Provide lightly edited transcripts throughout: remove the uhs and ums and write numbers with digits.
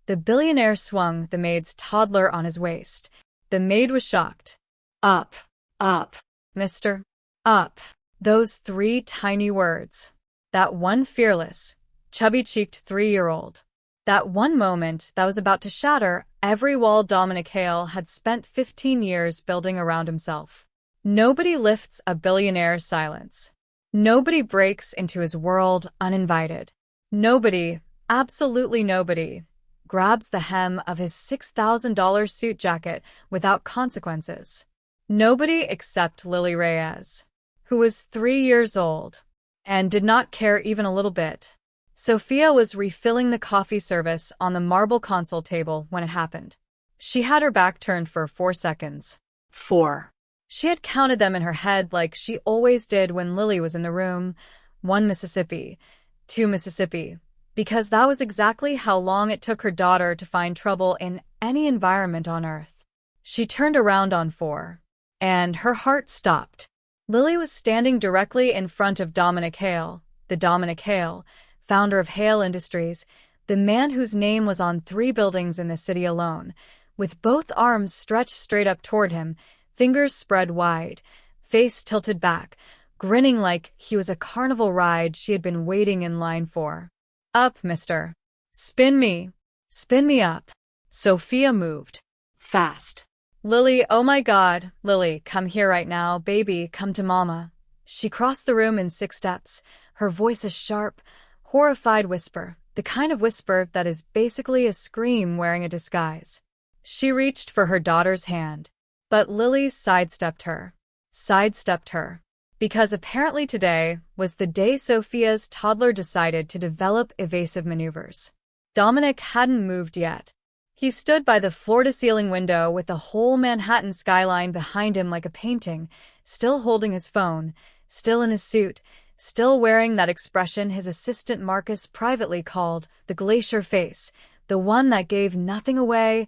The billionaire swung the maid's toddler on his waist. The maid was shocked. Up, up, mister. Up. Those 3 tiny words. That one fearless, chubby-cheeked 3-year-old. That one moment that was about to shatter every wall Dominic Hale had spent 15 years building around himself. Nobody lifts a billionaire's silence. Nobody breaks into his world uninvited. Nobody, absolutely nobody, grabs the hem of his $6,000 suit jacket without consequences. Nobody except Lily Reyes, who was 3 years old and did not care even a little bit. Sophia was refilling the coffee service on the marble console table when it happened. She had her back turned for 4 seconds. 4. She had counted them in her head like she always did when Lily was in the room. 1 Mississippi, 2 Mississippi, because that was exactly how long it took her daughter to find trouble in any environment on Earth. She turned around on 4, and her heart stopped. Lily was standing directly in front of Dominic Hale, the Dominic Hale, founder of Hale Industries, the man whose name was on 3 buildings in the city alone, with both arms stretched straight up toward him, fingers spread wide, face tilted back, grinning like he was a carnival ride she had been waiting in line for. Up, mister. Spin me. Spin me up. Sophia moved. Fast. Lily, oh my God, Lily, come here right now, baby, come to mama. She crossed the room in 6 steps, her voice a sharp, horrified whisper, the kind of whisper that is basically a scream wearing a disguise. She reached for her daughter's hand, but Lily sidestepped her. Because apparently today was the day Sophia's toddler decided to develop evasive maneuvers. Dominic hadn't moved yet. He stood by the floor-to-ceiling window with the whole Manhattan skyline behind him like a painting, still holding his phone, still in his suit, still wearing that expression his assistant Marcus privately called the glacier face, the one that gave nothing away,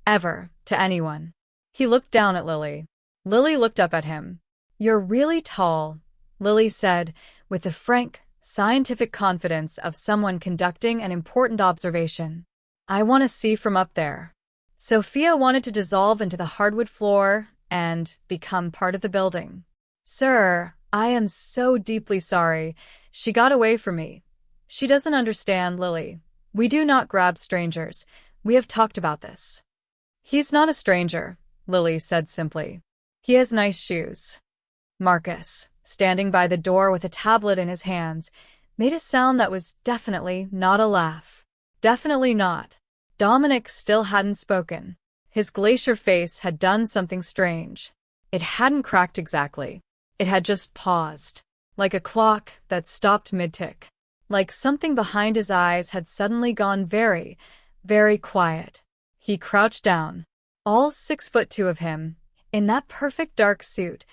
ever, to anyone. He looked down at Lily. Lily looked up at him. You're really tall, Lily said, with the frank, scientific confidence of someone conducting an important observation. I want to see from up there. Sophia wanted to dissolve into the hardwood floor and become part of the building. Sir, I am so deeply sorry. She got away from me. She doesn't understand, Lily. We do not grab strangers. We have talked about this. He's not a stranger, Lily said simply. He has nice shoes. Marcus, standing by the door with a tablet in his hands, made a sound that was definitely not a laugh. Definitely not. Dominic still hadn't spoken. His glacier face had done something strange. It hadn't cracked exactly. It had just paused, like a clock that stopped mid-tick. Like something behind his eyes had suddenly gone very, very quiet. He crouched down. All 6'2" of him, in that perfect dark suit,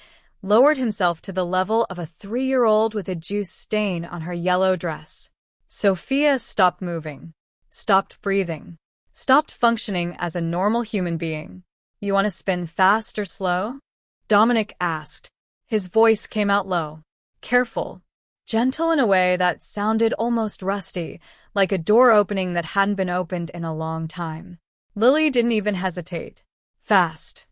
lowered himself to the level of a 3-year-old with a juice stain on her yellow dress. Sophia stopped moving, stopped breathing, stopped functioning as a normal human being. You want to spin fast or slow? Dominic asked. His voice came out low, careful, gentle in a way that sounded almost rusty, like a door opening that hadn't been opened in a long time. Lily didn't even hesitate. Fast.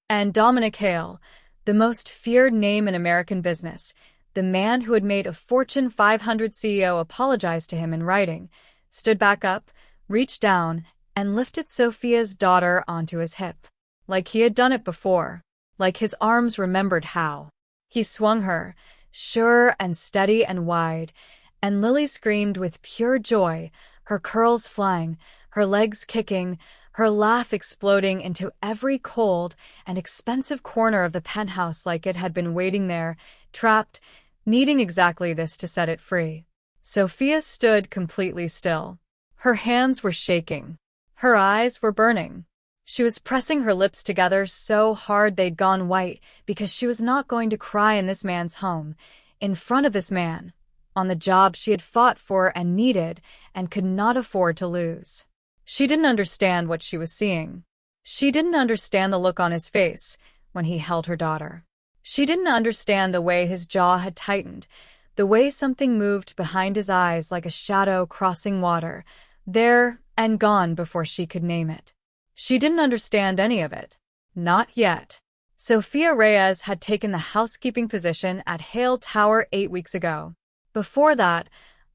And Dominic Hale, the most feared name in American business, the man who had made a Fortune 500 CEO apologize to him in writing, stood back up, reached down, and lifted Sophia's daughter onto his hip. Like he had done it before. Like his arms remembered how. He swung her, sure and steady and wide, and Lily screamed with pure joy, her curls flying, her legs kicking, her laugh exploding into every cold and expensive corner of the penthouse like it had been waiting there, trapped, needing exactly this to set it free. Sophia stood completely still. Her hands were shaking. Her eyes were burning. She was pressing her lips together so hard they'd gone white because she was not going to cry in this man's home, in front of this man, on the job she had fought for and needed and could not afford to lose. She didn't understand what she was seeing. She didn't understand the look on his face when he held her daughter. She didn't understand the way his jaw had tightened, the way something moved behind his eyes like a shadow crossing water, there and gone before she could name it. She didn't understand any of it. Not yet. Sophia Reyes had taken the housekeeping position at Hale Tower 8 weeks ago. Before that,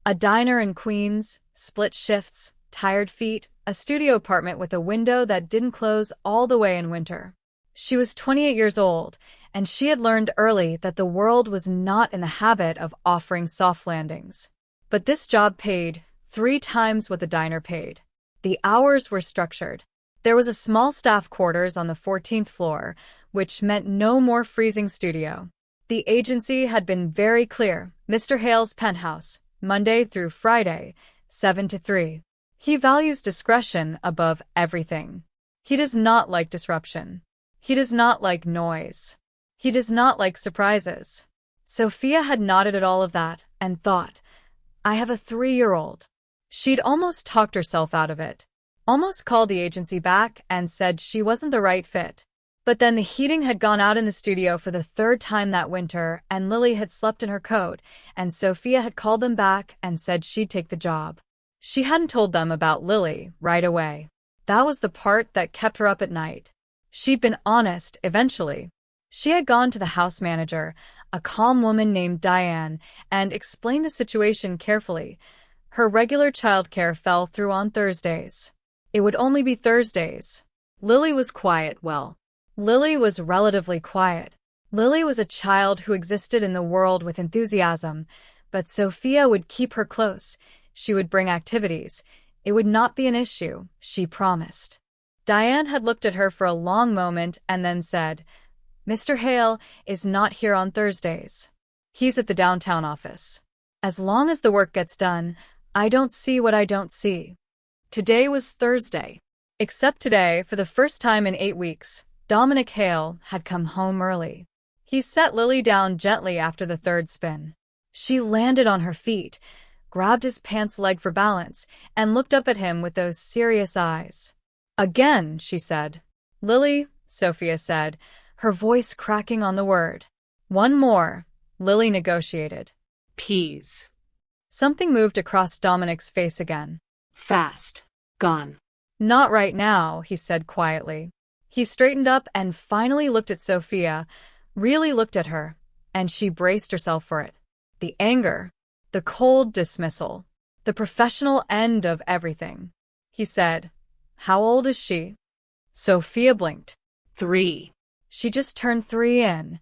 a diner in Queens, split shifts, tired feet, a studio apartment with a window that didn't close all the way in winter. She was 28 years old, and she had learned early that the world was not in the habit of offering soft landings. But this job paid 3 times what the diner paid. The hours were structured. There was a small staff quarters on the 14th floor, which meant no more freezing studio. The agency had been very clear. Mr. Hale's penthouse, Monday through Friday, 7 to 3. He values discretion above everything. He does not like disruption. He does not like noise. He does not like surprises. Sophia had nodded at all of that and thought, I have a 3-year-old. She'd almost talked herself out of it. Almost called the agency back and said she wasn't the right fit. But then the heating had gone out in the studio for the 3rd time that winter, and Lily had slept in her coat, and Sophia had called them back and said she'd take the job. She hadn't told them about Lily right away. That was the part that kept her up at night. She'd been honest eventually. She had gone to the house manager, a calm woman named Diane, and explained the situation carefully. Her regular childcare fell through on Thursdays. It would only be Thursdays. Lily was quiet, Lily was relatively quiet. Lily was a child who existed in the world with enthusiasm, but Sophia would keep her close. She would bring activities. It would not be an issue, she promised. Diane had looked at her for a long moment and then said, Mr. Hale is not here on Thursdays. He's at the downtown office. As long as the work gets done, I don't see what I don't see. Today was Thursday. Except today, for the first time in 8 weeks, Dominic Hale had come home early. He set Lily down gently after the 3rd spin. She landed on her feet, grabbed his pants leg for balance, and looked up at him with those serious eyes. Again, she said. Lily, Sophia said, her voice cracking on the word. One more, Lily negotiated. Peas. Something moved across Dominic's face again. Fast. Gone. Not right now, he said quietly. He straightened up and finally looked at Sophia, really looked at her, and she braced herself for it. The anger, the cold dismissal, the professional end of everything. He said, How old is she? Sophia blinked. 3. She just turned 3 in.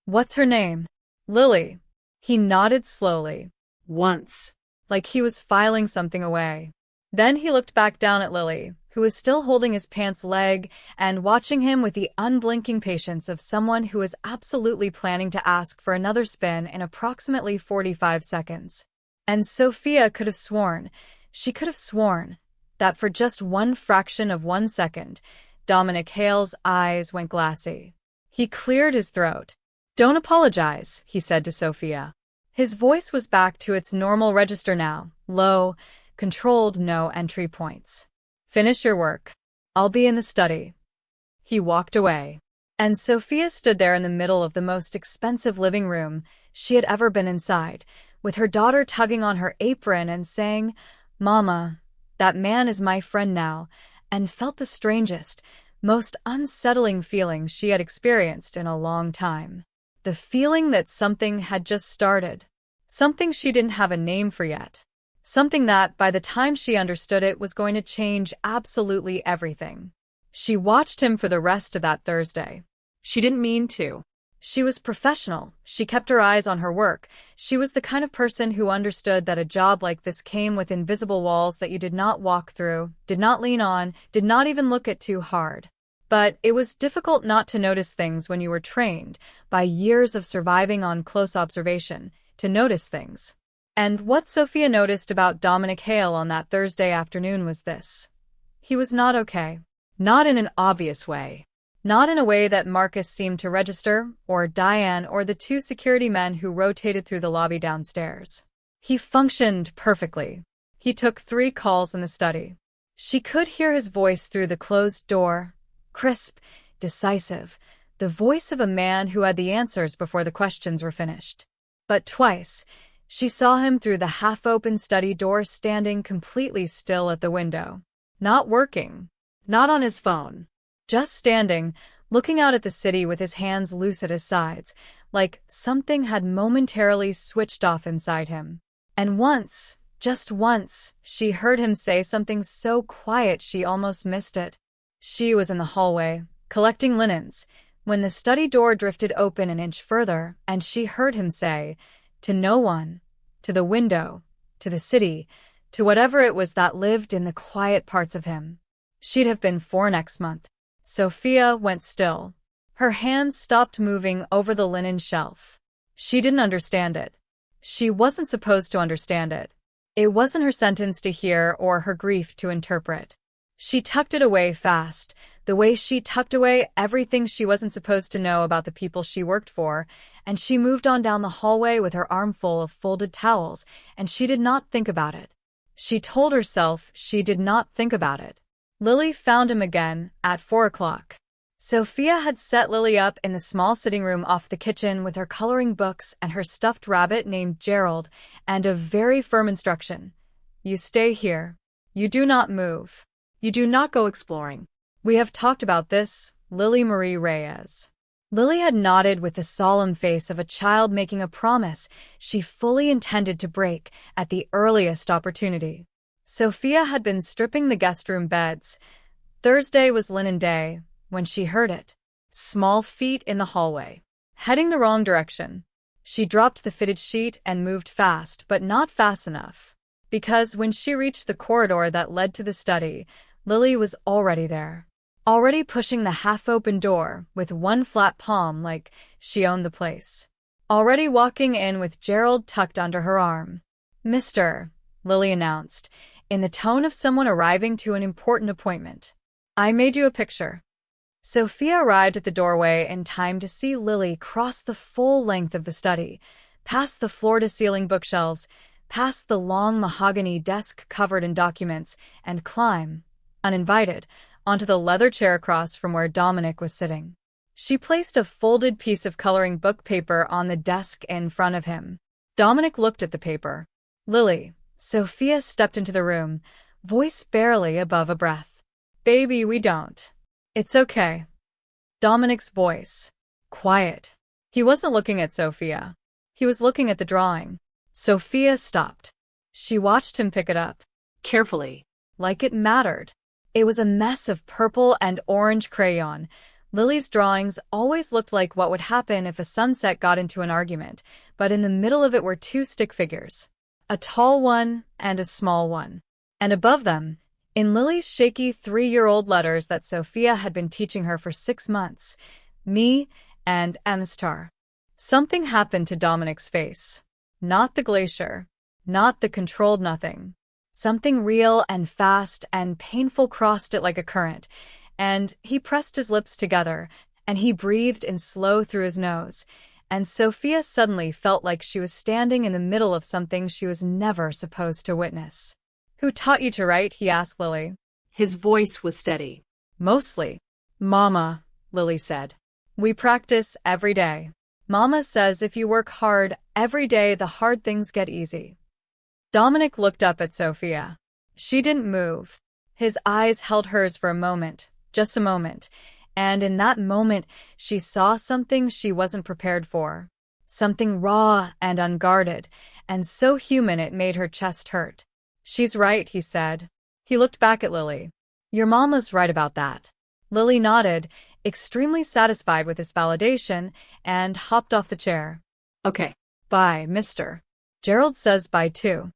What's her name? Lily. He nodded slowly. Once. Like he was filing something away. Then he looked back down at Lily, who was still holding his pants leg and watching him with the unblinking patience of someone who is absolutely planning to ask for another spin in approximately 45 seconds. And Sophia could have sworn, that for just one fraction of 1 second, Dominic Hale's eyes went glassy. He cleared his throat. Don't apologize, he said to Sophia. His voice was back to its normal register now, low, controlled, no entry points. Finish your work. I'll be in the study. He walked away. And Sophia stood there in the middle of the most expensive living room she had ever been inside, with her daughter tugging on her apron and saying, Mama, that man is my friend now, and felt the strangest, most unsettling feeling she had experienced in a long time. The feeling that something had just started. Something she didn't have a name for yet. Something that, by the time she understood it, was going to change absolutely everything. She watched him for the rest of that Thursday. She didn't mean to. She was professional. She kept her eyes on her work. She was the kind of person who understood that a job like this came with invisible walls that you did not walk through, did not lean on, did not even look at too hard. But it was difficult not to notice things when you were trained, by years of surviving on close observation, to notice things. And what Sophia noticed about Dominic Hale on that Thursday afternoon was this. He was not okay. Not in an obvious way. Not in a way that Marcus seemed to register, or Diane, or the 2 security men who rotated through the lobby downstairs. He functioned perfectly. He took 3 calls in the study. She could hear his voice through the closed door, crisp, decisive, the voice of a man who had the answers before the questions were finished. But twice, she saw him through the half-open study door standing completely still at the window. Not working. Not on his phone. Just standing, looking out at the city with his hands loose at his sides, like something had momentarily switched off inside him. And once, just once, she heard him say something so quiet she almost missed it. She was in the hallway, collecting linens, when the study door drifted open an inch further, and she heard him say, to no one, to the window, to the city, to whatever it was that lived in the quiet parts of him. She'd have been 4 next month. Sophia went still. Her hands stopped moving over the linen shelf. She didn't understand it. She wasn't supposed to understand it. It wasn't her sentence to hear or her grief to interpret. She tucked it away fast, the way she tucked away everything she wasn't supposed to know about the people she worked for, and she moved on down the hallway with her armful of folded towels, and she did not think about it. She told herself she did not think about it. Lily found him again at 4 o'clock. Sophia had set Lily up in the small sitting room off the kitchen with her coloring books and her stuffed rabbit named Gerald, and a very firm instruction. You stay here. You do not move. You do not go exploring. We have talked about this, Lily Marie Reyes. Lily had nodded with the solemn face of a child making a promise she fully intended to break at the earliest opportunity. Sophia had been stripping the guest room beds. Thursday was linen day when she heard it. Small feet in the hallway. Heading the wrong direction. She dropped the fitted sheet and moved fast, but not fast enough. Because when she reached the corridor that led to the study, Lily was already there. Already pushing the half-open door with one flat palm like she owned the place. Already walking in with Gerald tucked under her arm. Mr. Lily announced, in the tone of someone arriving to an important appointment. I made you a picture. Sophia arrived at the doorway in time to see Lily cross the full length of the study, past the floor-to-ceiling bookshelves, past the long mahogany desk covered in documents, and climb, uninvited, onto the leather chair across from where Dominic was sitting. She placed a folded piece of coloring book paper on the desk in front of him. Dominic looked at the paper. Lily. Sophia stepped into the room, voice barely above a breath. Baby, we don't. It's okay. Dominic's voice. Quiet. He wasn't looking at Sophia. He was looking at the drawing. Sophia stopped. She watched him pick it up. Carefully. Like it mattered. It was a mess of purple and orange crayon. Lily's drawings always looked like what would happen if a sunset got into an argument, but in the middle of it were 2 stick figures. A tall one and a small one. And above them, in Lily's shaky 3-year-old letters that Sophia had been teaching her for 6 months, me and M***. Something happened to Dominic's face. Not the glacier. Not the controlled nothing. Something real and fast and painful crossed it like a current, and he pressed his lips together, and he breathed in slow through his nose, and Sophia suddenly felt like she was standing in the middle of something she was never supposed to witness. Who taught you to write? He asked Lily. His voice was steady. Mostly. Mama, Lily said. We practice every day. Mama says if you work hard every day, the hard things get easy. Dominic looked up at Sophia. She didn't move. His eyes held hers for a moment, just a moment, and in that moment she saw something she wasn't prepared for. Something raw and unguarded, and so human it made her chest hurt. She's right, he said. He looked back at Lily. Your mama's right about that. Lily nodded, extremely satisfied with his validation, and hopped off the chair. Okay. Bye, mister. Gerald says bye too.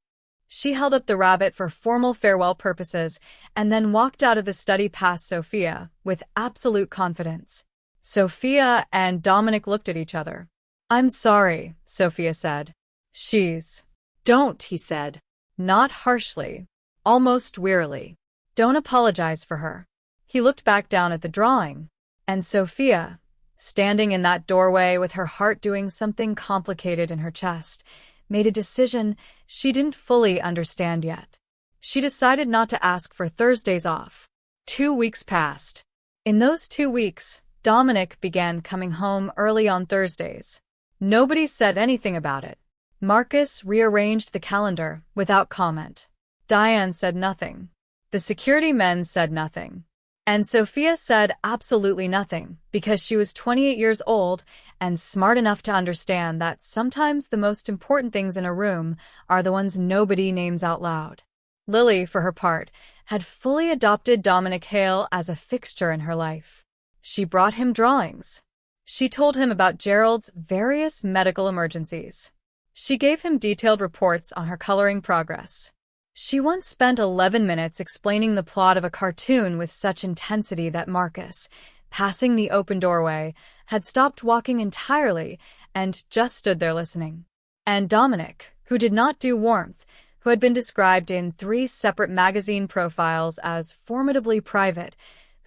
She held up the rabbit for formal farewell purposes and then walked out of the study past Sophia with absolute confidence. Sophia and Dominic looked at each other. I'm sorry, Sophia said. She's... Don't, he said. Not harshly, almost wearily. Don't apologize for her. He looked back down at the drawing. And Sophia, standing in that doorway with her heart doing something complicated in her chest, made a decision she didn't fully understand yet. She decided not to ask for Thursdays off. 2 weeks passed. In those 2 weeks, Dominic began coming home early on Thursdays. Nobody said anything about it. Marcus rearranged the calendar without comment. Diane said nothing. The security men said nothing. And Sophia said absolutely nothing, because she was 28 years old and smart enough to understand that sometimes the most important things in a room are the ones nobody names out loud. Lily, for her part, had fully adopted Dominic Hale as a fixture in her life. She brought him drawings. She told him about Gerald's various medical emergencies. She gave him detailed reports on her coloring progress. She once spent 11 minutes explaining the plot of a cartoon with such intensity that Marcus, passing the open doorway, had stopped walking entirely and just stood there listening. And Dominic, who did not do warmth, who had been described in 3 separate magazine profiles as formidably private,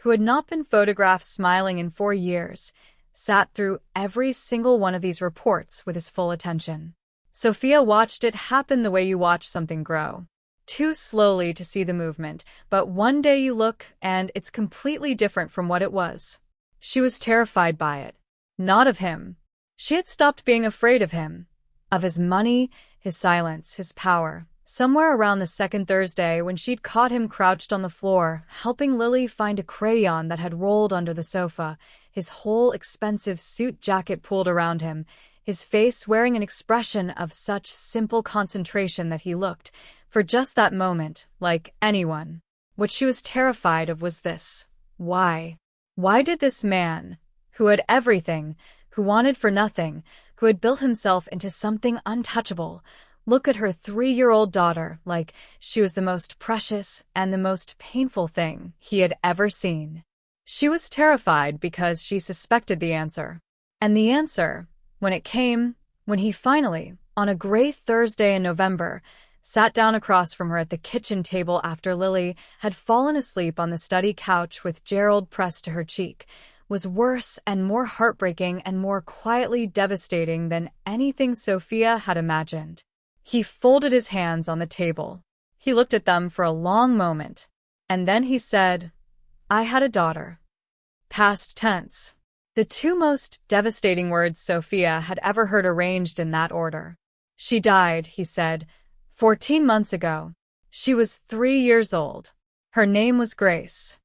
who had not been photographed smiling in 4 years, sat through every single one of these reports with his full attention. Sophia watched it happen the way you watch something grow. Too slowly to see the movement, but one day you look and it's completely different from what it was. She was terrified by it. Not of him. She had stopped being afraid of him. Of his money, his silence, his power. Somewhere around the second Thursday when she'd caught him crouched on the floor, helping Lily find a crayon that had rolled under the sofa, his whole expensive suit jacket pulled around him, his face wearing an expression of such simple concentration that he looked, for just that moment, like anyone. What she was terrified of was this. Why? Why did this man, who had everything, who wanted for nothing, who had built himself into something untouchable, look at her 3-year-old daughter like she was the most precious and the most painful thing he had ever seen? She was terrified because she suspected the answer. And the answer, when it came, when he finally, on a gray Thursday in November, sat down across from her at the kitchen table after Lily had fallen asleep on the study couch with Gerald pressed to her cheek, was worse and more heartbreaking and more quietly devastating than anything Sophia had imagined. He folded his hands on the table. He looked at them for a long moment, and then he said, "I had a daughter." Past tense. The 2 most devastating words Sophia had ever heard arranged in that order. She died, he said, 14 months ago. She was 3 years old. Her name was Grace.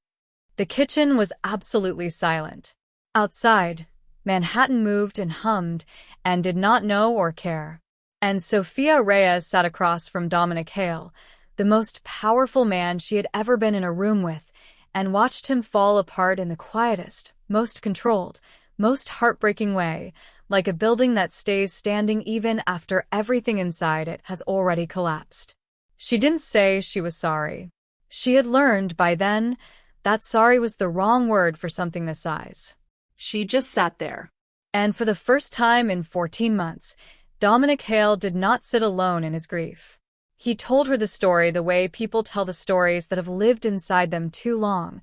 The kitchen was absolutely silent. Outside, Manhattan moved and hummed and did not know or care. And Sophia Reyes sat across from Dominic Hale, the most powerful man she had ever been in a room with, and watched him fall apart in the quietest, most controlled, most heartbreaking way, like a building that stays standing even after everything inside it has already collapsed. She didn't say she was sorry. She had learned by then that sorry was the wrong word for something this size. She just sat there. And for the first time in 14 months, Dominic Hale did not sit alone in his grief. He told her the story the way people tell the stories that have lived inside them too long,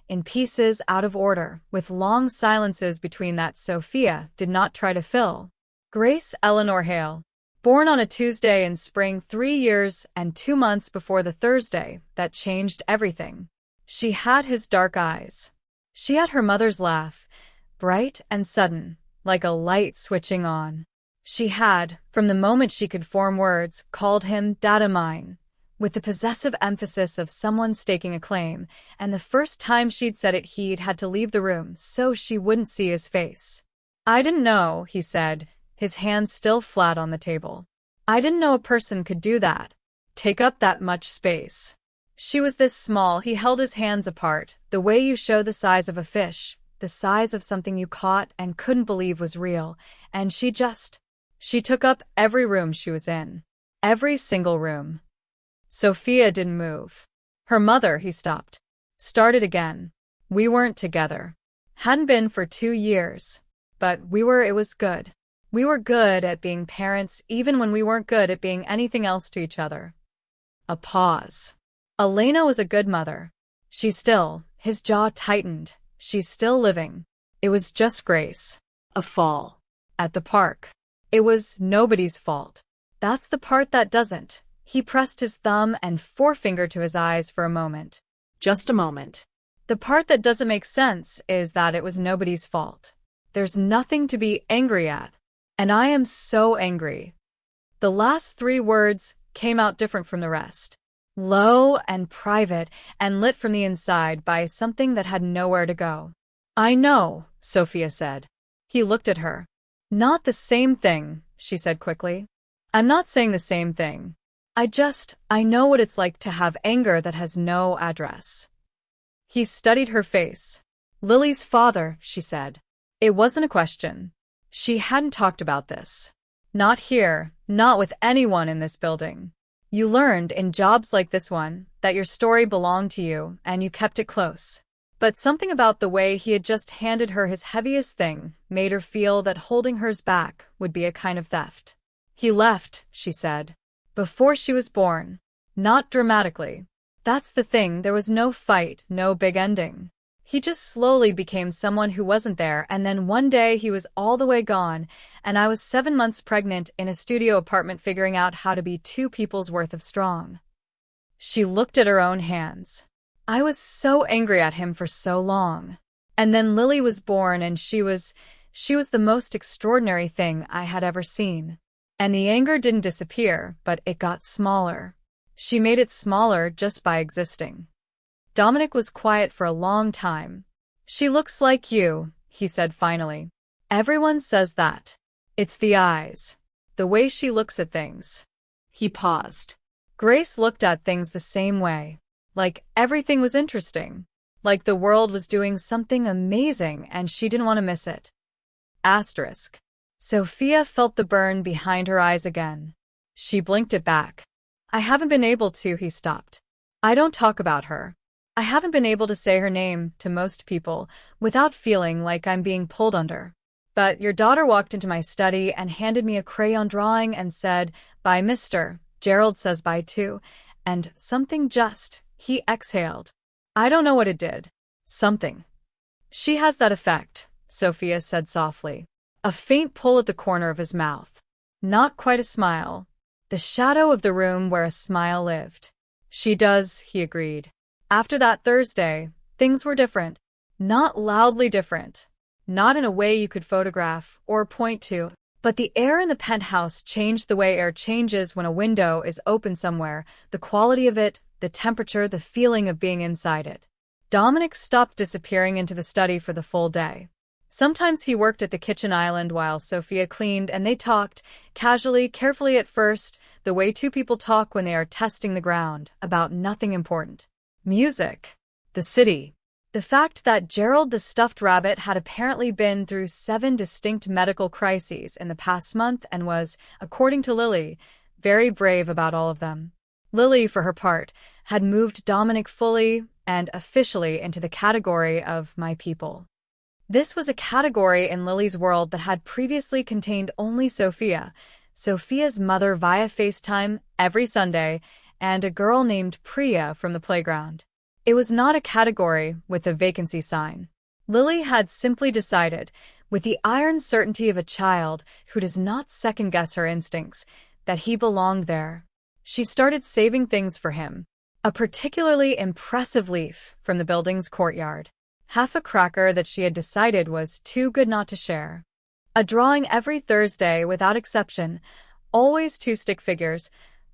in pieces out of order, with long silences between that Sophia did not try to fill. Grace Eleanor Hale, born on a Tuesday in spring 3 years and 2 months before the Thursday that changed everything. She had his dark eyes. She had her mother's laugh, bright and sudden, like a light switching on. She had, from the moment she could form words, called him "Dada mine," with the possessive emphasis of someone staking a claim, and the first time she'd said it he'd had to leave the room so she wouldn't see his face. "I didn't know," he said, his hands still flat on the table. "I didn't know a person could do that. Take up that much space." She was this small, he held his hands apart, the way you show the size of a fish, the size of something you caught and couldn't believe was real, and she took up every room she was in. Every single room. Sophia didn't move. Her mother, he stopped. Started again. We weren't together. Hadn't been for 2 years. But it was good. We were good at being parents even when we weren't good at being anything else to each other. A pause. Elena was a good mother. His jaw tightened. She's still living. It was just Grace. A fall. At the park. It was nobody's fault. That's the part that doesn't. He pressed his thumb and forefinger to his eyes for a moment. Just a moment. The part that doesn't make sense is that it was nobody's fault. There's nothing to be angry at. And I am so angry. The last 3 words came out different from the rest. low and private and lit from the inside by something that had nowhere to go. "I know," Sophia said. He looked at her. "Not the same thing," she said quickly. "I'm not saying the same thing. I know what it's like to have anger that has no address." He studied her face. "Lily's father," she said. It wasn't a question. She hadn't talked about this. Not here, not with anyone in this building. You learned in jobs like this one that your story belonged to you and you kept it close. But something about the way he had just handed her his heaviest thing made her feel that holding hers back would be a kind of theft. "He left," she said, "before she was born. Not dramatically. That's the thing, there was no fight, no big ending. He just slowly became someone who wasn't there, and then one day he was all the way gone, and I was 7 months pregnant in a studio apartment figuring out how to be 2 people's worth of strong." She looked at her own hands. "I was so angry at him for so long. And then Lily was born, and she was the most extraordinary thing I had ever seen. And the anger didn't disappear, but it got smaller. She made it smaller just by existing." Dominic was quiet for a long time. "She looks like you," he said finally. "Everyone says that. It's the eyes. The way she looks at things." He paused. Grace looked at things the same way. Like everything was interesting. Like the world was doing something amazing and she didn't want to miss it. Asterisk. Sophia felt the burn behind her eyes again. She blinked it back. "I haven't been able to," he stopped. "I don't talk about her. I haven't been able to say her name to most people without feeling like I'm being pulled under. But your daughter walked into my study and handed me a crayon drawing and said, 'Bye, Mr. Gerald says bye too,' and something just," he exhaled. "I don't know what it did. Something." "She has that effect," Sophia said softly. A faint pull at the corner of his mouth. Not quite a smile. The shadow of the room where a smile lived. "She does," he agreed. After that Thursday, things were different. Not loudly different. Not in a way you could photograph or point to. But the air in the penthouse changed the way air changes when a window is open somewhere, the quality of it, the temperature, the feeling of being inside it. Dominic stopped disappearing into the study for the full day. Sometimes he worked at the kitchen island while Sophia cleaned, and they talked, casually, carefully at first, the way 2 people talk when they are testing the ground, about nothing important. Music. The city. The fact that Gerald the stuffed rabbit had apparently been through 7 distinct medical crises in the past month and was, according to Lily, very brave about all of them. Lily, for her part, had moved Dominic fully and officially into the category of my people. This was a category in Lily's world that had previously contained only Sophia, Sophia's mother via FaceTime every Sunday, and a girl named Priya from the playground. It was not a category with a vacancy sign. Lily had simply decided, with the iron certainty of a child who does not second-guess her instincts, that he belonged there. She started saving things for him. A particularly impressive leaf from the building's courtyard. Half a cracker that she had decided was too good not to share. A drawing every Thursday without exception, always 2 stick figures,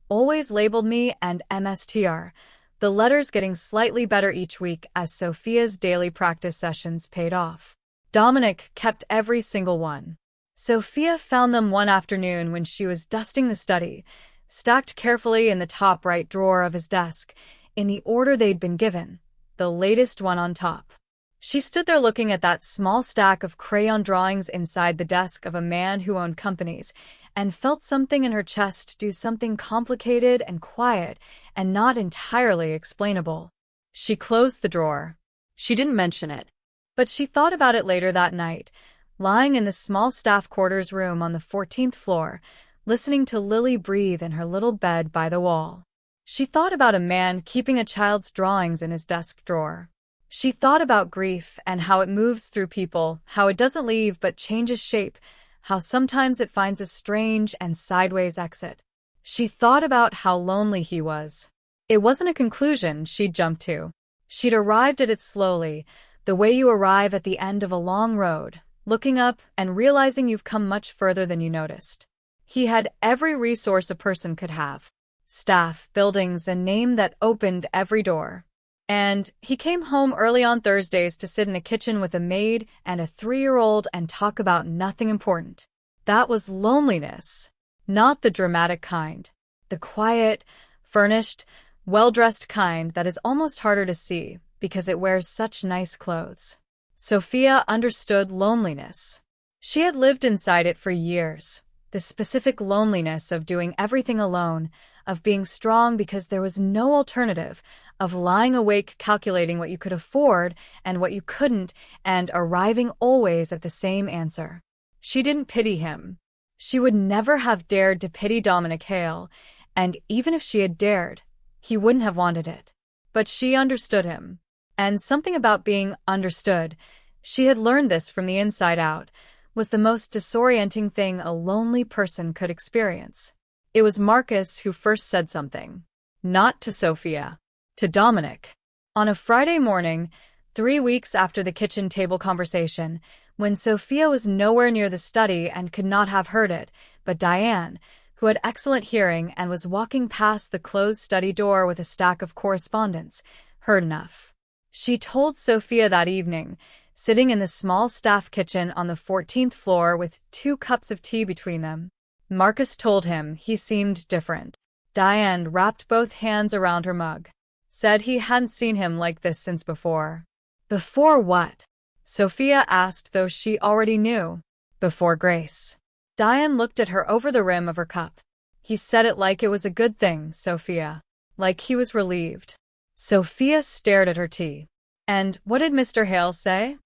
always labeled me and MSTR, the letters getting slightly better each week as Sophia's daily practice sessions paid off. Dominic kept every single one. Sophia found them one afternoon when she was dusting the study, stacked carefully in the top right drawer of his desk, in the order they'd been given, the latest one on top. She stood there looking at that small stack of crayon drawings inside the desk of a man who owned companies, and felt something in her chest do something complicated and quiet and not entirely explainable. She closed the drawer. She didn't mention it. But she thought about it later that night, lying in the small staff quarters room on the 14th floor, listening to Lily breathe in her little bed by the wall. She thought about a man keeping a child's drawings in his desk drawer. She thought about grief and how it moves through people, how it doesn't leave but changes shape, how sometimes it finds a strange and sideways exit. She thought about how lonely he was. It wasn't a conclusion she'd jumped to. She'd arrived at it slowly, the way you arrive at the end of a long road, looking up and realizing you've come much further than you noticed. He had every resource a person could have. staff, buildings, a name that opened every door. And he came home early on Thursdays to sit in a kitchen with a maid and a 3-year-old and talk about nothing important. That was loneliness. Not the dramatic kind. The quiet, furnished, well-dressed kind that is almost harder to see because it wears such nice clothes. Sophia understood loneliness. She had lived inside it for years. The specific loneliness of doing everything alone, of being strong because there was no alternative, of lying awake calculating what you could afford and what you couldn't, and arriving always at the same answer. She didn't pity him. She would never have dared to pity Dominic Hale, and even if she had dared, he wouldn't have wanted it. But she understood him. And something about being understood, she had learned this from the inside out, was the most disorienting thing a lonely person could experience. It was Marcus who first said something. Not to Sophia. To Dominic. On a Friday morning, 3 weeks after the kitchen table conversation, when Sophia was nowhere near the study and could not have heard it, but Diane, who had excellent hearing and was walking past the closed study door with a stack of correspondence, heard enough. She told Sophia that evening, sitting in the small staff kitchen on the 14th floor with 2 cups of tea between them. Marcus told him he seemed different. Diane wrapped both hands around her mug. Said he hadn't seen him like this since before. Before what? Sophia asked, though she already knew. Before Grace. Diane looked at her over the rim of her cup. He said it like it was a good thing, Sophia. Like he was relieved. Sophia stared at her tea. And what did Mr. Hale say?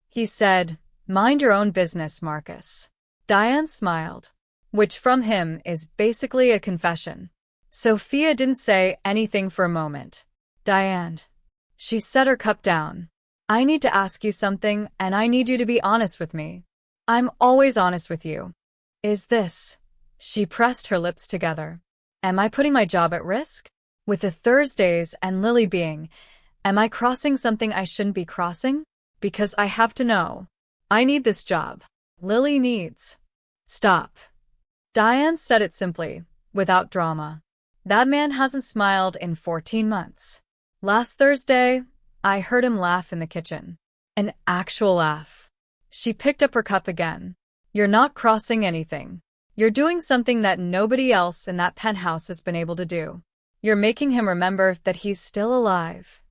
He said, "Mind your own business, Marcus." Diane smiled. Which from him is basically a confession. Sophia didn't say anything for a moment. Diane. She set her cup down. I need to ask you something, and I need you to be honest with me. I'm always honest with you. Is this? She pressed her lips together. Am I putting my job at risk? With the Thursdays and Lily being, am I crossing something I shouldn't be crossing? Because I have to know. I need this job. Lily needs. Stop. Diane said it simply, without drama. That man hasn't smiled in 14 months. Last Thursday, I heard him laugh in the kitchen. An actual laugh. She picked up her cup again. You're not crossing anything. You're doing something that nobody else in that penthouse has been able to do. You're making him remember that he's still alive.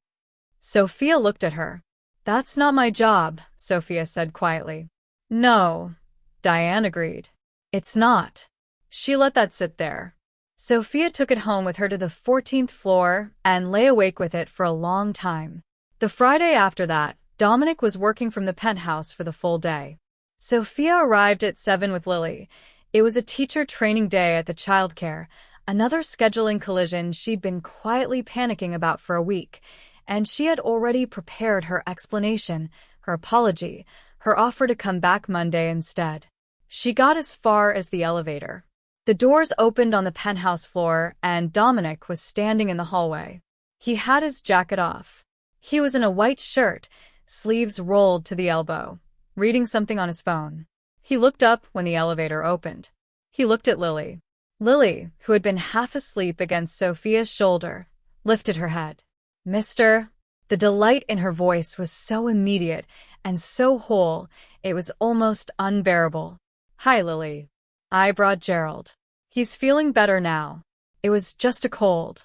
Sophia looked at her. That's not my job, Sophia said quietly. No, Diane agreed. It's not. She let that sit there. Sophia took it home with her to the 14th floor and lay awake with it for a long time. The Friday after that, Dominic was working from the penthouse for the full day. Sophia arrived at 7 with Lily. It was a teacher training day at the childcare, another scheduling collision she'd been quietly panicking about for a week, and she had already prepared her explanation, her apology, her offer to come back Monday instead. She got as far as the elevator. The doors opened on the penthouse floor, and Dominic was standing in the hallway. He had his jacket off. He was in a white shirt, sleeves rolled to the elbow, reading something on his phone. He looked up when the elevator opened. He looked at Lily. Lily, who had been half asleep against Sophia's shoulder, lifted her head. Mister, the delight in her voice was so immediate and so whole, it was almost unbearable. Hi, Lily. I brought Gerald. He's feeling better now. It was just a cold.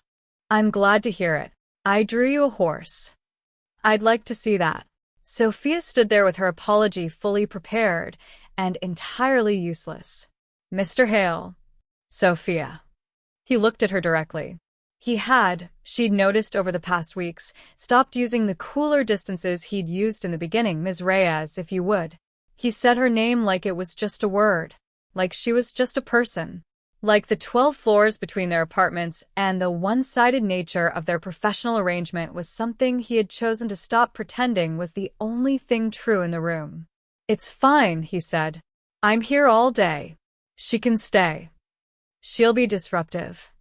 I'm glad to hear it. I drew you a horse. I'd like to see that. Sophia stood there with her apology fully prepared and entirely useless. Mr. Hale. Sophia. He looked at her directly. He had, she'd noticed over the past weeks, stopped using the cooler distances he'd used in the beginning, Ms. Reyes, if you would. He said her name like it was just a word. Like she was just a person. Like the 12 floors between their apartments and the one-sided nature of their professional arrangement was something he had chosen to stop pretending was the only thing true in the room. It's fine, he said. I'm here all day. She can stay. She'll be disruptive.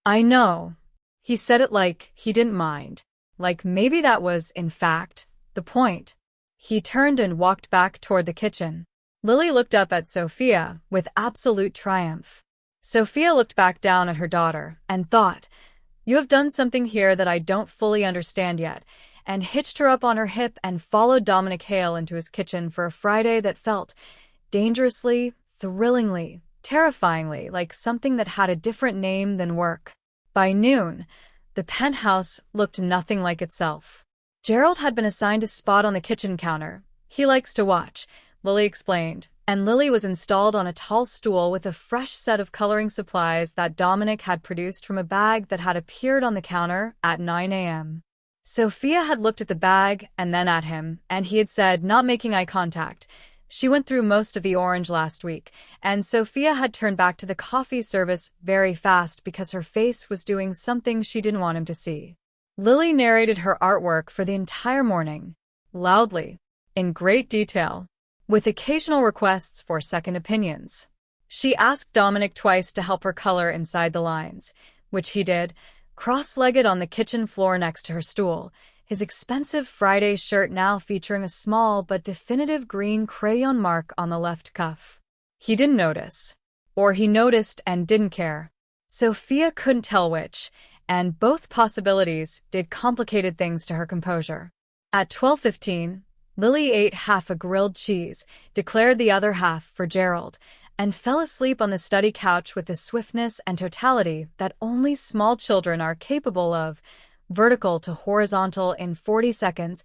I know. He said it like he didn't mind. Like maybe that was, in fact, the point. He turned and walked back toward the kitchen. Lily looked up at Sophia with absolute triumph. Sophia looked back down at her daughter and thought, "You have done something here that I don't fully understand yet," and hitched her up on her hip and followed Dominic Hale into his kitchen for a Friday that felt dangerously, thrillingly, terrifyingly like something that had a different name than work. By noon, the penthouse looked nothing like itself. Gerald had been assigned a spot on the kitchen counter. "He likes to watch," Lily explained, and Lily was installed on a tall stool with a fresh set of coloring supplies that Dominic had produced from a bag that had appeared on the counter at 9 a.m. Sophia had looked at the bag and then at him, and he had said, not making eye contact, "She went through most of the orange last week," and Sophia had turned back to the coffee service very fast because her face was doing something she didn't want him to see. Lily narrated her artwork for the entire morning, loudly, in great detail, with occasional requests for second opinions. She asked Dominic twice to help her color inside the lines, which he did, cross-legged on the kitchen floor next to her stool, his expensive Friday shirt now featuring a small but definitive green crayon mark on the left cuff. He didn't notice. Or he noticed and didn't care. Sophia couldn't tell which, and both possibilities did complicated things to her composure. At 12:15, Lily ate half a grilled cheese, declared the other half for Gerald, and fell asleep on the study couch with the swiftness and totality that only small children are capable of, vertical to horizontal in 40 seconds,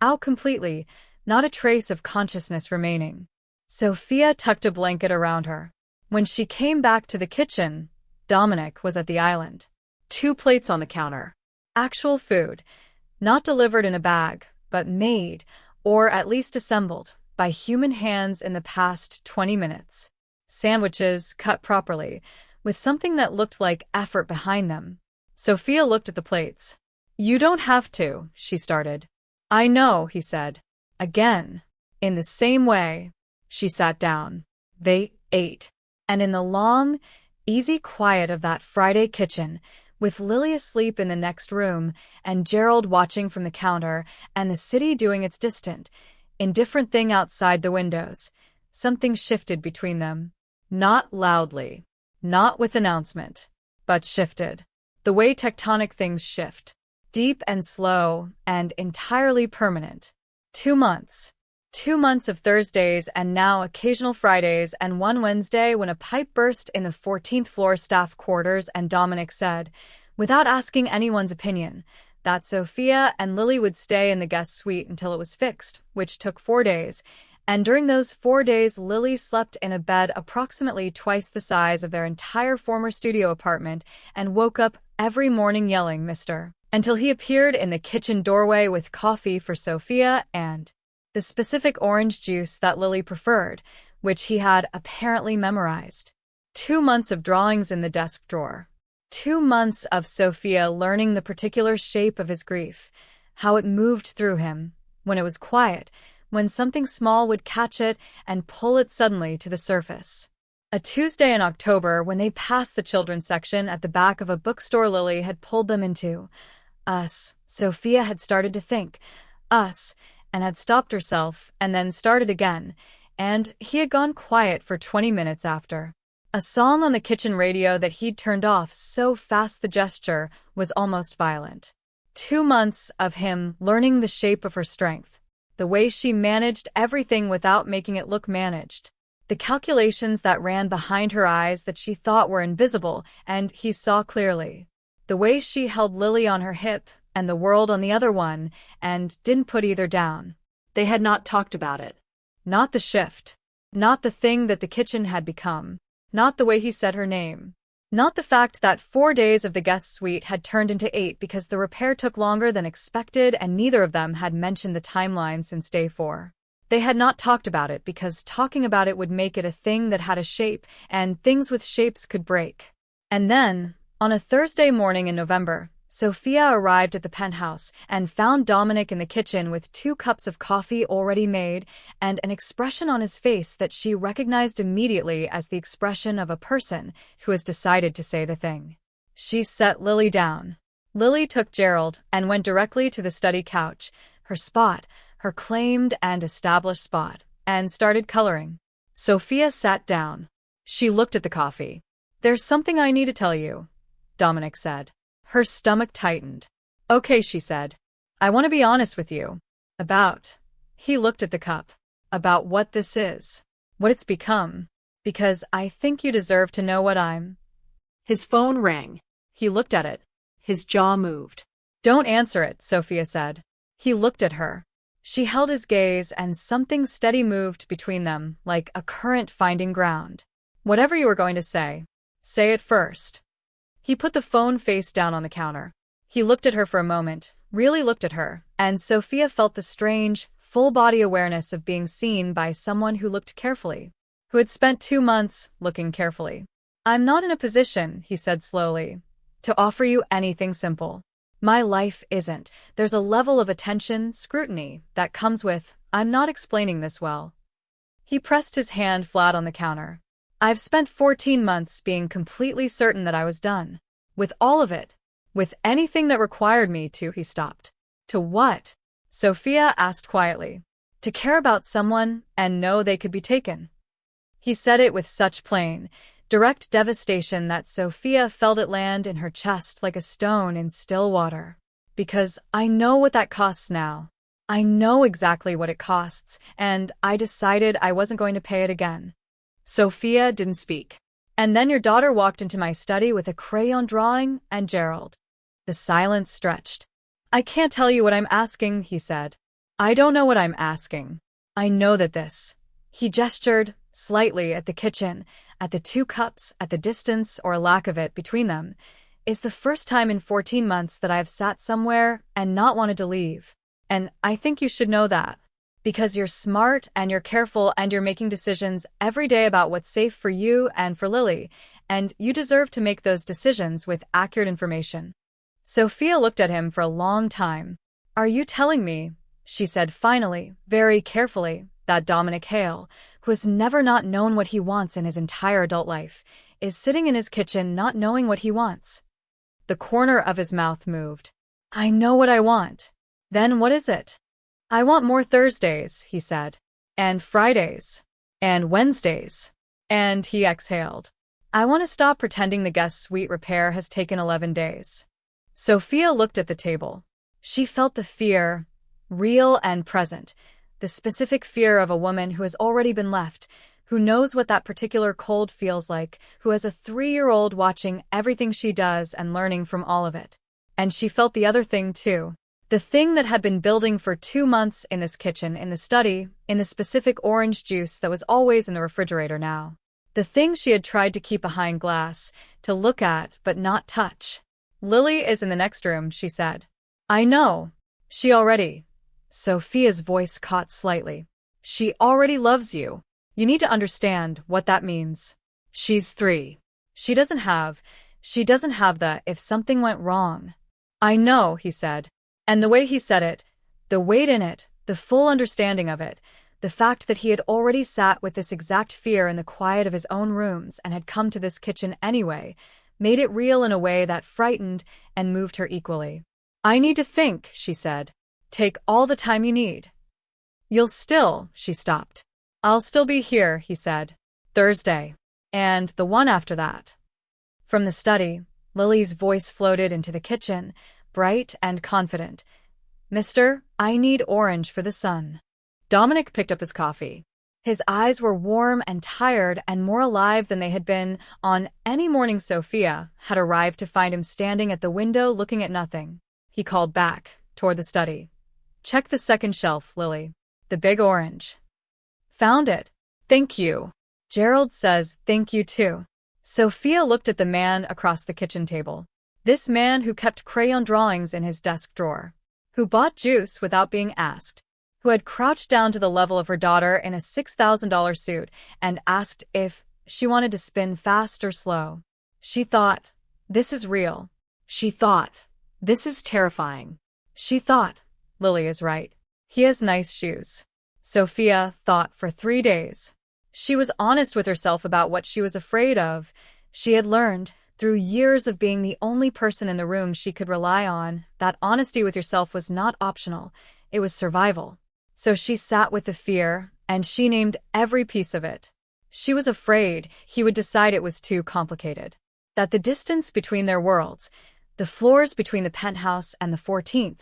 out completely, not a trace of consciousness remaining. Sophia tucked a blanket around her. When she came back to the kitchen, Dominic was at the island. 2 plates on the counter. Actual food, not delivered in a bag, but made, or at least assembled, by human hands in the past 20 minutes. Sandwiches cut properly, with something that looked like effort behind them. Sophia looked at the plates. "You don't have to," she started. "I know," he said. Again. In the same way. She sat down. They ate. And in the long, easy quiet of that Friday kitchen, with Lily asleep in the next room, and Gerald watching from the counter, and the city doing its distant, indifferent thing outside the windows, something shifted between them. Not loudly, not with announcement, but shifted. The way tectonic things shift. Deep and slow, and entirely permanent. 2 months. 2 months of Thursdays and now occasional Fridays and one Wednesday when a pipe burst in the 14th floor staff quarters and Dominic said, without asking anyone's opinion, that Sophia and Lily would stay in the guest suite until it was fixed, which took 4 days, and during those 4 days Lily slept in a bed approximately twice the size of their entire former studio apartment and woke up every morning yelling, "Mr." until he appeared in the kitchen doorway with coffee for Sophia and the specific orange juice that Lily preferred, which he had apparently memorized. 2 months of drawings in the desk drawer. 2 months of Sophia learning the particular shape of his grief, how it moved through him, when it was quiet, when something small would catch it and pull it suddenly to the surface. A Tuesday in October when they passed the children's section at the back of a bookstore Lily had pulled them into. Us, Sophia had started to think. Us, and had stopped herself, and then started again, and he had gone quiet for 20 minutes after. A song on the kitchen radio that he'd turned off so fast the gesture was almost violent. 2 months of him learning the shape of her strength, the way she managed everything without making it look managed, the calculations that ran behind her eyes that she thought were invisible and he saw clearly, the way she held Lily on her hip and the world on the other one, and didn't put either down. They had not talked about it. Not the shift. Not the thing that the kitchen had become. Not the way he said her name. Not the fact that 4 days of the guest suite had turned into 8 because the repair took longer than expected and neither of them had mentioned the timeline since day 4. They had not talked about it because talking about it would make it a thing that had a shape, and things with shapes could break. And then, on a Thursday morning in November, Sophia arrived at the penthouse and found Dominic in the kitchen with 2 cups of coffee already made and an expression on his face that she recognized immediately as the expression of a person who has decided to say the thing. She set Lily down. Lily took Gerald and went directly to the study couch, her spot, her claimed and established spot, and started coloring. Sophia sat down. She looked at the coffee. There's something I need to tell you, Dominic said. Her stomach tightened. Okay, she said. I want to be honest with you. About. He looked at the cup. About what this is. What it's become. Because I think you deserve to know what I'm. His phone rang. He looked at it. His jaw moved. Don't answer it, Sophia said. He looked at her. She held his gaze and something steady moved between them, like a current finding ground. Whatever you were going to say it first. He put the phone face down on the counter. He looked at her for a moment, really looked at her, and Sophia felt the strange, full-body awareness of being seen by someone who looked carefully, who had spent 2 months looking carefully. I'm not in a position, he said slowly, to offer you anything simple. My life isn't. There's a level of attention, scrutiny, that comes with, I'm not explaining this well. He pressed his hand flat on the counter. I've spent 14 months being completely certain that I was done. With all of it. With anything that required me to, he stopped. To what? Sophia asked quietly. To care about someone and know they could be taken. He said it with such plain, direct devastation that Sophia felt it land in her chest like a stone in still water. Because I know what that costs now. I know exactly what it costs, and I decided I wasn't going to pay it again. Sophia didn't speak. And then your daughter walked into my study with a crayon drawing and Gerald. The silence stretched. I can't tell you what I'm asking, he said. I don't know what I'm asking. I know that this. He gestured slightly at the kitchen, at the 2 cups, at the distance or lack of it between them, is the first time in 14 months that I've sat somewhere and not wanted to leave. And I think you should know that. Because you're smart and you're careful and you're making decisions every day about what's safe for you and for Lily, and you deserve to make those decisions with accurate information. Sophia looked at him for a long time. Are you telling me, she said finally, very carefully, that Dominic Hale, who has never not known what he wants in his entire adult life, is sitting in his kitchen not knowing what he wants? The corner of his mouth moved. I know what I want. Then what is it? I want more Thursdays, he said. And Fridays. And Wednesdays. And he exhaled. I want to stop pretending the guest suite repair has taken 11 days. Sophia looked at the table. She felt the fear, real and present, the specific fear of a woman who has already been left, who knows what that particular cold feels like, who has a 3-year-old watching everything she does and learning from all of it. And she felt the other thing too. The thing that had been building for 2 months in this kitchen, in the study, in the specific orange juice that was always in the refrigerator now. The thing she had tried to keep behind glass, to look at but not touch. Lily is in the next room, she said. I know. She already. Sophia's voice caught slightly. She already loves you. You need to understand what that means. She's 3. She doesn't have the if something went wrong. I know, he said. And the way he said it, the weight in it, the full understanding of it, the fact that he had already sat with this exact fear in the quiet of his own rooms and had come to this kitchen anyway, made it real in a way that frightened and moved her equally. I need to think, she said. Take all the time you need. You'll still, she stopped. I'll still be here, he said. Thursday. And the one after that. From the study, Lily's voice floated into the kitchen, bright and confident. Mister, I need orange for the sun. Dominic picked up his coffee. His eyes were warm and tired and more alive than they had been on any morning Sophia had arrived to find him standing at the window looking at nothing. He called back, toward the study. Check the second shelf, Lily. The big orange. Found it. Thank you. Gerald says thank you too. Sophia looked at the man across the kitchen table. This man who kept crayon drawings in his desk drawer. Who bought juice without being asked. Who had crouched down to the level of her daughter in a $6,000 suit and asked if she wanted to spin fast or slow. She thought, this is real. She thought, this is terrifying. She thought, Lily is right. He has nice shoes. Sophia thought for 3 days. She was honest with herself about what she was afraid of. She had learned, through years of being the only person in the room she could rely on, that honesty with yourself was not optional, it was survival. So she sat with the fear, and she named every piece of it. She was afraid he would decide it was too complicated. That the distance between their worlds, the floors between the penthouse and the 14th,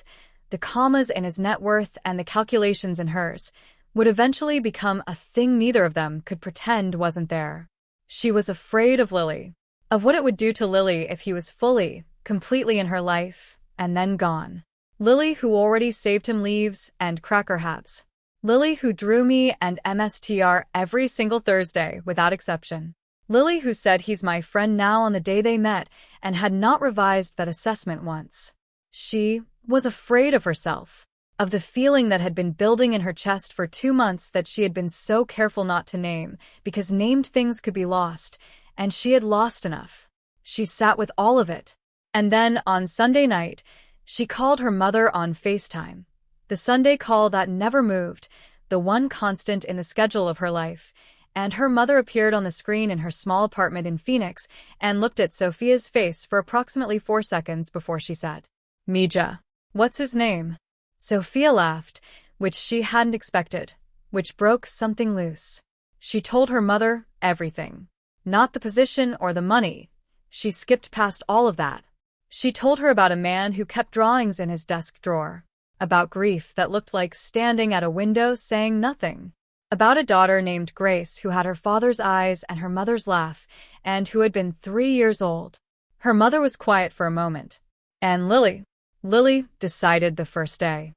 the commas in his net worth and the calculations in hers, would eventually become a thing neither of them could pretend wasn't there. She was afraid of Lily, of what it would do to Lily if he was fully, completely in her life, and then gone. Lily who already saved him leaves and cracker habs. Lily who drew me and MSTR every single Thursday without exception. Lily who said he's my friend now on the day they met and had not revised that assessment once. She was afraid of herself, of the feeling that had been building in her chest for 2 months that she had been so careful not to name, because named things could be lost, and she had lost enough. She sat with all of it. And then, on Sunday night, she called her mother on FaceTime. The Sunday call that never moved, the one constant in the schedule of her life, and her mother appeared on the screen in her small apartment in Phoenix and looked at Sophia's face for approximately 4 seconds before she said, "Mija, what's his name?" Sophia laughed, which she hadn't expected, which broke something loose. She told her mother everything. Not the position or the money. She skipped past all of that. She told her about a man who kept drawings in his desk drawer, about grief that looked like standing at a window saying nothing, about a daughter named Grace who had her father's eyes and her mother's laugh, and who had been 3 years old. Her mother was quiet for a moment. And Lily decided the first day.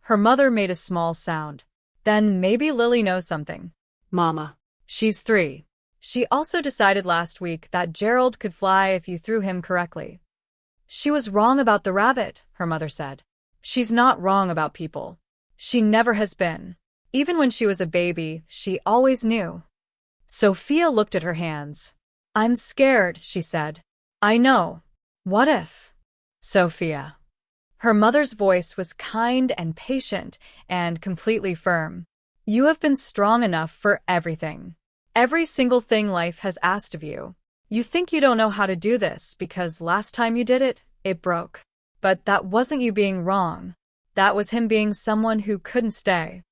Her mother made a small sound. Then maybe Lily knows something. Mama. She's 3. She also decided last week that Gerald could fly if you threw him correctly. She was wrong about the rabbit, her mother said. She's not wrong about people. She never has been. Even when she was a baby, she always knew. Sophia looked at her hands. "I'm scared," she said. "I know. What if?" Sophia. Her mother's voice was kind and patient and completely firm. "You have been strong enough for everything. Every single thing life has asked of you. You think you don't know how to do this because last time you did it, it broke. But that wasn't you being wrong. That was him being someone who couldn't stay."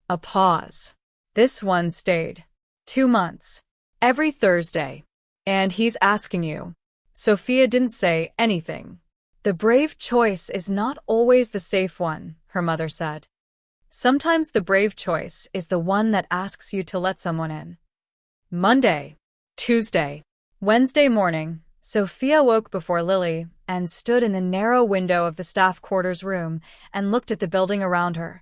A pause. This one stayed. 2 months. Every Thursday. And he's asking you. Sophia didn't say anything. "The brave choice is not always the safe one," her mother said. "Sometimes the brave choice is the one that asks you to let someone in." Monday, Tuesday, Wednesday morning, Sophia woke before Lily and stood in the narrow window of the staff quarters room and looked at the building around her.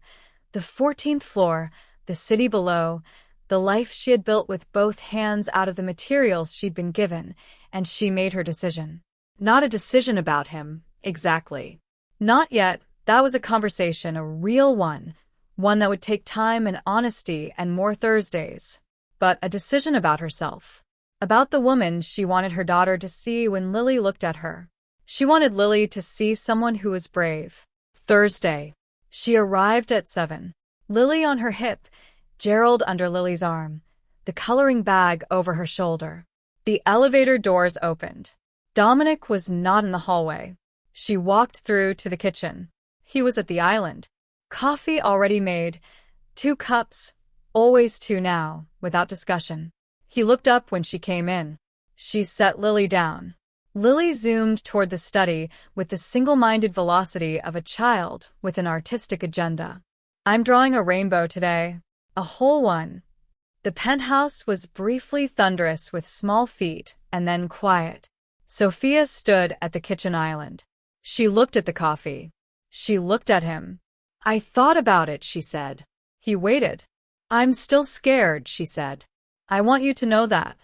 The 14th floor, the city below, the life she had built with both hands out of the materials she'd been given, and she made her decision. Not a decision about him, exactly. Not yet. That was a conversation, a real one that would take time and honesty and more Thursdays. But a decision about herself. About the woman she wanted her daughter to see when Lily looked at her. She wanted Lily to see someone who was brave. Thursday. She arrived at 7. Lily on her hip, Gerald under Lily's arm, the coloring bag over her shoulder. The elevator doors opened. Dominic was not in the hallway. She walked through to the kitchen. He was at the island. Coffee already made. 2 cups, always 2 now, without discussion. He looked up when she came in. She set Lily down. Lily zoomed toward the study with the single-minded velocity of a child with an artistic agenda. "I'm drawing a rainbow today. A whole one." The penthouse was briefly thunderous with small feet and then quiet. Sophia stood at the kitchen island. She looked at the coffee. She looked at him. "I thought about it," she said. He waited. "I'm still scared," she said. "I want you to know that.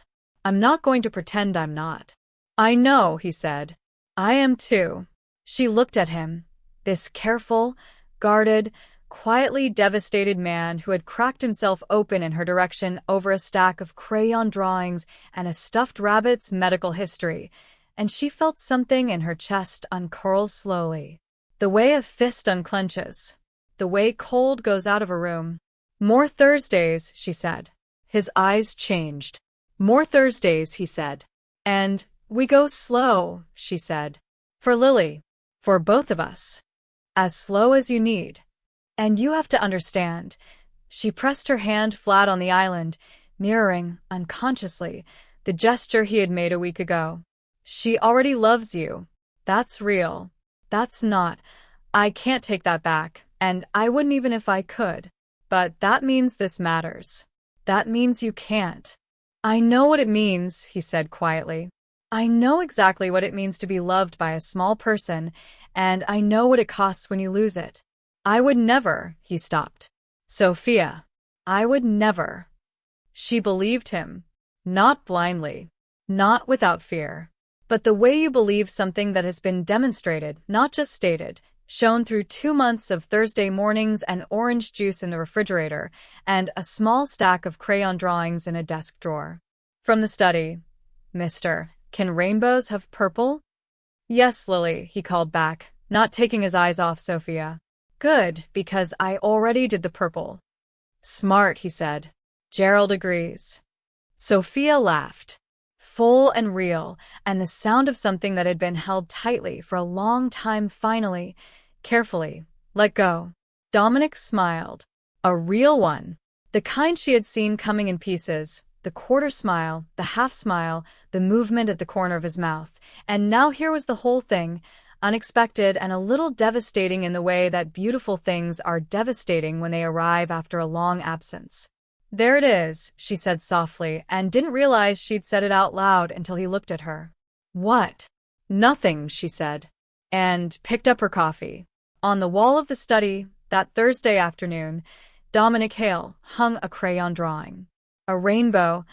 I'm not going to pretend I'm not." "I know," he said. "I am too." She looked at him, this careful, guarded, quietly devastated man who had cracked himself open in her direction over a stack of crayon drawings and a stuffed rabbit's medical history, and she felt something in her chest uncurl slowly. The way a fist unclenches. The way cold goes out of a room. "More Thursdays," she said. His eyes changed. "More Thursdays," he said. "And we go slow," she said. "For Lily. For both of us. As slow as you need. And you have to understand." She pressed her hand flat on the island. mirroring, unconsciously, the gesture he had made a week ago. She already loves you. That's real. That's not. I can't take that back, and I wouldn't even if I could. But that means this matters. That means you can't. I know what it means, he said quietly. I know exactly what it means to be loved by a small person, and I know what it costs when you lose it. I would never, he stopped. Sophia, I would never. She believed him. Not blindly. Not without fear. But the way you believe something that has been demonstrated, not just stated, shown through 2 months of Thursday mornings and orange juice in the refrigerator, and a small stack of crayon drawings in a desk drawer. From the study. Mister, can rainbows have purple? Yes, Lily, he called back, not taking his eyes off Sophia. Good, because I already did the purple. Smart, he said. Gerald agrees. Sophia laughed. Full and real, and the sound of something that had been held tightly for a long time finally, carefully, let go. Dominic smiled. A real one. The kind she had seen coming in pieces, the quarter smile, the half smile, the movement at the corner of his mouth. And now here was the whole thing, unexpected and a little devastating in the way that beautiful things are devastating when they arrive after a long absence. There it is, she said softly, and didn't realize she'd said it out loud until he looked at her. What? Nothing, she said, and picked up her coffee. On the wall of the study, that Thursday afternoon, Dominic Hale hung a crayon drawing. A rainbow,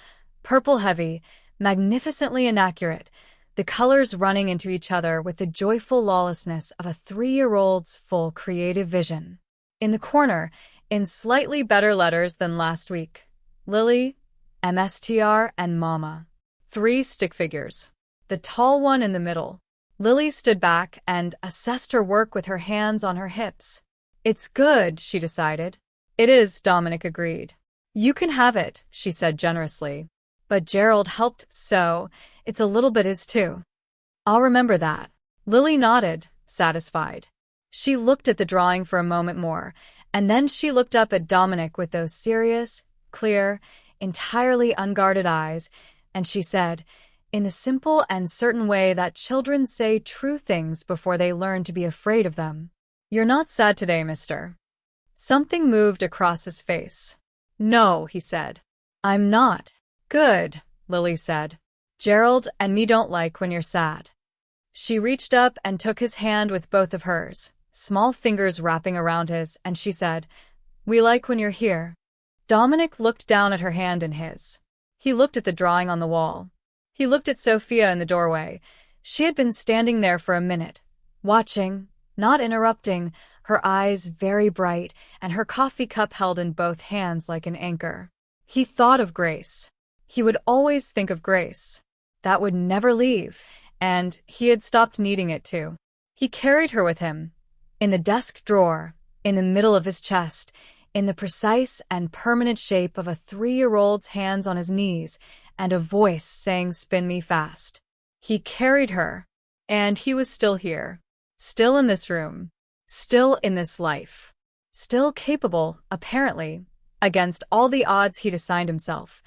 purple heavy, magnificently inaccurate, the colors running into each other with the joyful lawlessness of a 3-year-old's full creative vision. In the corner, in slightly better letters than last week, Lily, MSTR, and Mama. 3 stick figures. The tall one in the middle. Lily stood back and assessed her work with her hands on her hips. It's good, she decided. It is, Dominic agreed. You can have it, she said generously. But Gerald helped, so it's a little bit his too. I'll remember that. Lily nodded, satisfied. She looked at the drawing for a moment more, and then she looked up at Dominic with those serious, clear, entirely unguarded eyes, and she said, in the simple and certain way that children say true things before they learn to be afraid of them. You're not sad today, mister. Something moved across his face. No, he said. I'm not. Good, Lily said. Gerald and me don't like when you're sad. She reached up and took his hand with both of hers, small fingers wrapping around his, and she said, we like when you're here. Dominic looked down at her hand in his. He looked at the drawing on the wall. He looked at Sophia in the doorway. She had been standing there for a minute, watching, not interrupting, her eyes very bright, and her coffee cup held in both hands like an anchor. He thought of Grace. He would always think of Grace. That would never leave, and he had stopped needing it to. He carried her with him, in the desk drawer, in the middle of his chest, in the precise and permanent shape of a 3-year-old's hands on his knees, and a voice saying, spin me fast. He carried her, and he was still here, still in this room, still in this life, still capable, apparently, against all the odds he'd assigned himself,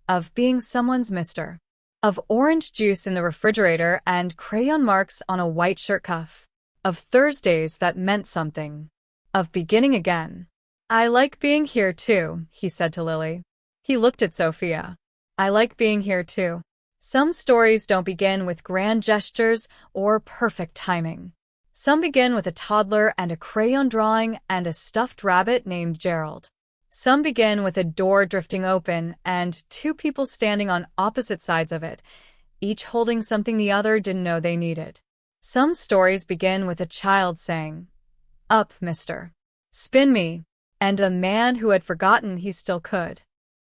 of being someone's mister, of orange juice in the refrigerator and crayon marks on a white shirt cuff, of Thursdays that meant something, of beginning again. I like being here too, he said to Lily. He looked at Sophia. I like being here too. Some stories don't begin with grand gestures or perfect timing. Some begin with a toddler and a crayon drawing and a stuffed rabbit named Gerald. Some begin with a door drifting open and 2 people standing on opposite sides of it, each holding something the other didn't know they needed. Some stories begin with a child saying, up, mister. Spin me, and a man who had forgotten he still could.